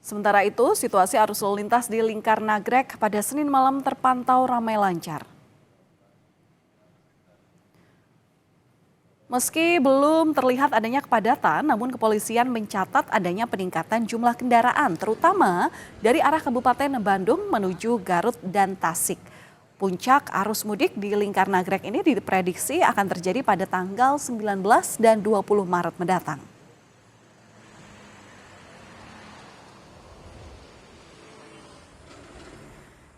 Sementara itu, situasi arus lalu lintas di Lingkar Nagrek pada Senin malam terpantau ramai lancar. Meski belum terlihat adanya kepadatan, namun kepolisian mencatat adanya peningkatan jumlah kendaraan, terutama dari arah Kabupaten Bandung menuju Garut dan Tasik. Puncak arus mudik di Lingkar Nagrek ini diprediksi akan terjadi pada tanggal 19 dan 20 Maret mendatang.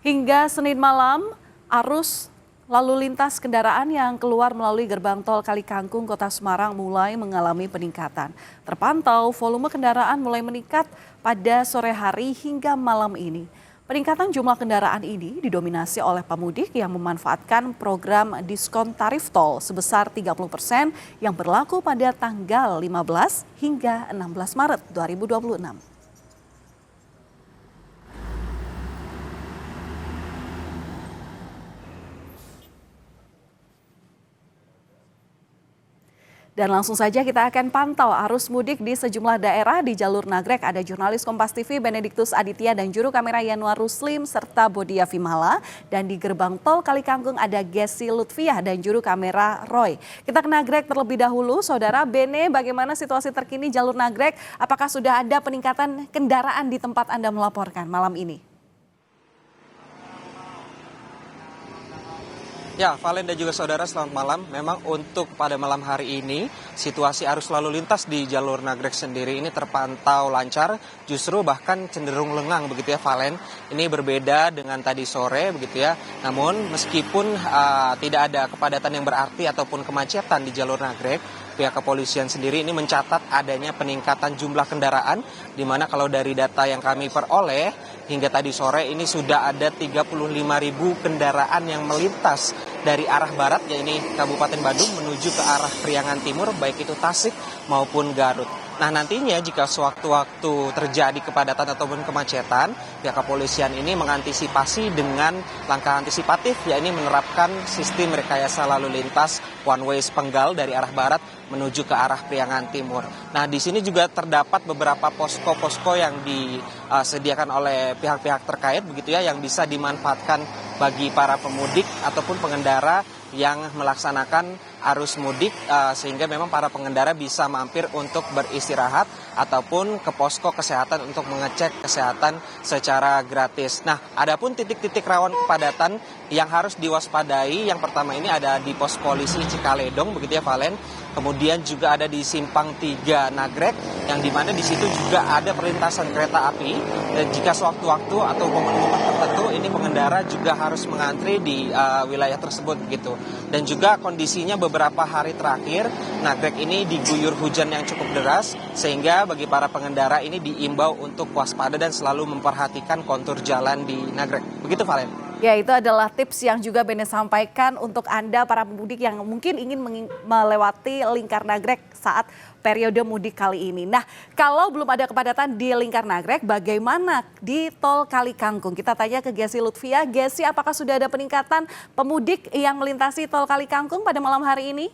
Hingga Senin malam, arus lalu lintas kendaraan yang keluar melalui gerbang tol Kalikangkung, Kota Semarang mulai mengalami peningkatan. Terpantau volume kendaraan mulai meningkat pada sore hari hingga malam ini. Peningkatan jumlah kendaraan ini didominasi oleh pemudik yang memanfaatkan program diskon tarif tol sebesar 30% yang berlaku pada tanggal 15 hingga 16 Maret 2026. Dan langsung saja kita akan pantau arus mudik di sejumlah daerah di jalur Nagrek. Ada jurnalis Kompas TV Benediktus Aditya dan juru kamera Yanuar Ruslim serta Bodia Vimala. Dan di gerbang tol Kalikangkung ada Gesi Lutfiah dan juru kamera Roy. Kita ke Nagrek terlebih dahulu. Saudara Bene, bagaimana situasi terkini jalur Nagrek? Apakah sudah ada peningkatan kendaraan di tempat Anda melaporkan malam ini? Ya, Valen dan juga saudara, selamat malam. Memang untuk pada malam hari ini, situasi arus lalu lintas di jalur Nagrek sendiri ini terpantau lancar, justru bahkan cenderung lengang begitu ya Valen. Ini berbeda dengan tadi sore begitu ya. Namun meskipun tidak ada kepadatan yang berarti ataupun kemacetan di jalur Nagrek, pihak kepolisian sendiri ini mencatat adanya peningkatan jumlah kendaraan, di mana kalau dari data yang kami peroleh hingga tadi sore ini sudah ada 35.000 kendaraan yang melintas dari arah barat, yaitu Kabupaten Bandung menuju ke arah Priangan Timur, baik itu Tasik maupun Garut. Nah, nantinya jika sewaktu-waktu terjadi kepadatan ataupun kemacetan, pihak kepolisian ini mengantisipasi dengan langkah antisipatif, yakni menerapkan sistem rekayasa lalu lintas one way sepenggal dari arah barat menuju ke arah Priangan Timur. Nah, di sini juga terdapat beberapa posko-posko yang disediakan oleh pihak-pihak terkait begitu ya, yang bisa dimanfaatkan bagi para pemudik ataupun pengendara yang melaksanakan arus mudik, sehingga memang para pengendara bisa mampir untuk beristirahat ataupun ke posko kesehatan untuk mengecek kesehatan secara gratis. Nah, adapun titik-titik rawan kepadatan yang harus diwaspadai, yang pertama ini ada di pos polisi Cikaledong begitu ya Valen. Kemudian juga ada di Simpang 3 Nagrek, yang dimana di situ juga ada perlintasan kereta api. Dan jika sewaktu-waktu atau momen-momen tertentu ini pengendara juga harus mengantri di wilayah tersebut begitu. Dan juga kondisinya beberapa hari terakhir Nagrek ini diguyur hujan yang cukup deras, sehingga bagi para pengendara ini diimbau untuk waspada dan selalu memperhatikan kontur jalan di Nagrek. Begitu Valen. Ya, itu adalah tips yang juga Bene sampaikan untuk Anda para pemudik yang mungkin ingin melewati Lingkar Nagrek saat periode mudik kali ini. Nah, kalau belum ada kepadatan di Lingkar Nagrek, bagaimana di tol Kalikangkung? Kita tanya ke Gesi Lutfiah. Gesi, apakah sudah ada peningkatan pemudik yang melintasi tol Kalikangkung pada malam hari ini?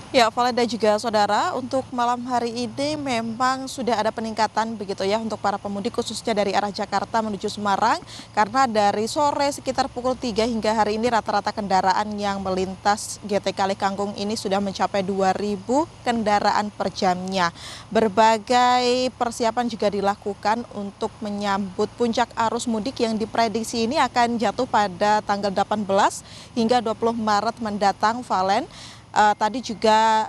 Ya, Valen dan juga saudara, untuk malam hari ini memang sudah ada peningkatan begitu ya untuk para pemudik khususnya dari arah Jakarta menuju Semarang, karena dari sore sekitar pukul 3 hingga hari ini rata-rata kendaraan yang melintas GT Kalikangkung ini sudah mencapai 2.000 kendaraan per jamnya. Berbagai persiapan juga dilakukan untuk menyambut puncak arus mudik yang diprediksi ini akan jatuh pada tanggal 18 hingga 20 Maret mendatang, Valen. Tadi juga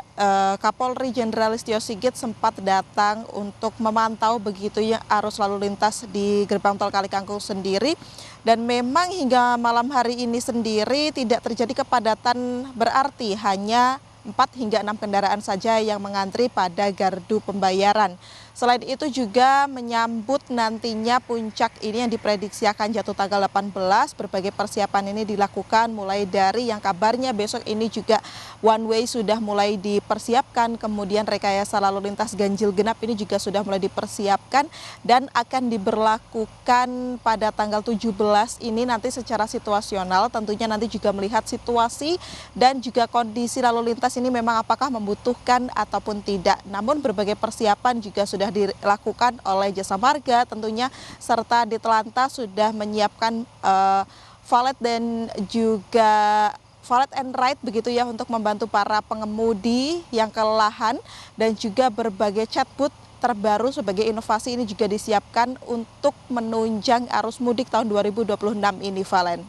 Kapolri Jenderal Listio Sigit sempat datang untuk memantau begitu ya arus lalu lintas di gerbang tol Kalikangkung sendiri, dan memang hingga malam hari ini sendiri tidak terjadi kepadatan berarti, hanya 4 hingga 6 kendaraan saja yang mengantri pada gardu pembayaran. Selain itu juga menyambut nantinya puncak ini yang diprediksi akan jatuh tanggal 18, berbagai persiapan ini dilakukan mulai dari yang kabarnya besok ini juga one way sudah mulai dipersiapkan, kemudian rekayasa lalu lintas ganjil genap ini juga sudah mulai dipersiapkan dan akan diberlakukan pada tanggal 17 ini nanti secara situasional, tentunya nanti juga melihat situasi dan juga kondisi lalu lintas fasilitas ini memang apakah membutuhkan ataupun tidak. Namun berbagai persiapan juga sudah dilakukan oleh Jasa Marga tentunya, serta di Telantas sudah menyiapkan valet dan juga valet and ride begitu ya untuk membantu para pengemudi yang kelelahan, dan juga berbagai chatbot terbaru sebagai inovasi ini juga disiapkan untuk menunjang arus mudik tahun 2026 ini, Valen.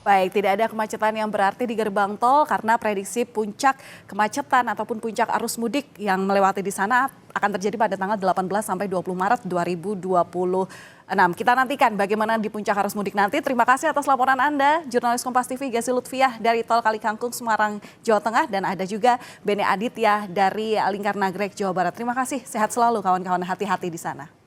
Baik, tidak ada kemacetan yang berarti di gerbang tol karena prediksi puncak kemacetan ataupun puncak arus mudik yang melewati di sana akan terjadi pada tanggal 18 sampai 20 Maret 2026. Kita nantikan bagaimana di puncak arus mudik nanti. Terima kasih atas laporan Anda, jurnalis Kompas TV Gesi Lutfiah dari Tol Kalikangkung, Semarang, Jawa Tengah, dan ada juga Bene Aditya dari Lingkar Nagrek, Jawa Barat. Terima kasih, sehat selalu kawan-kawan, hati-hati di sana.